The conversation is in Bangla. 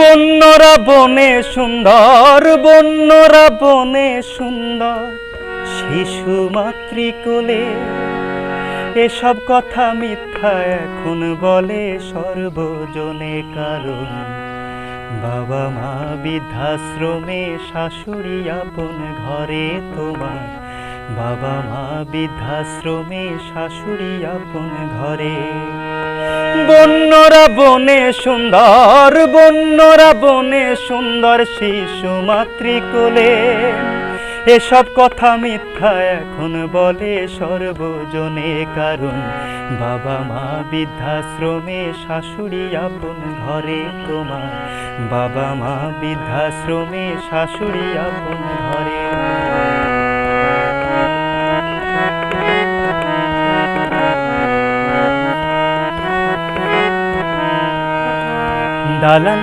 বন্যরা বনে সুন্দর, বন্যরা বনে সুন্দর, শিশু মাতৃকোলে। এসব কথা মিথ্যা এখন বলে সর্বজনে, কারণ বাবা মা বৃদ্ধাশ্রমে, শাশুড়ি আপন ঘরে তোমার। বাবা মা বৃদ্ধাশ্রমে, শাশুড়ি আপন ঘরে। বন্যরা বনে সুন্দর, বন্যরা বনে সুন্দর, শিশু মাতৃকোলে। এসব কথা মিথ্যা এখন বলে সর্বজনে, কারণ বাবা মা বৃদ্ধাশ্রমে, শাশুড়ি আপন ঘরে তোমার। বাবা মা বৃদ্ধাশ্রমে, শাশুড়ি আপন ঘরে। দালান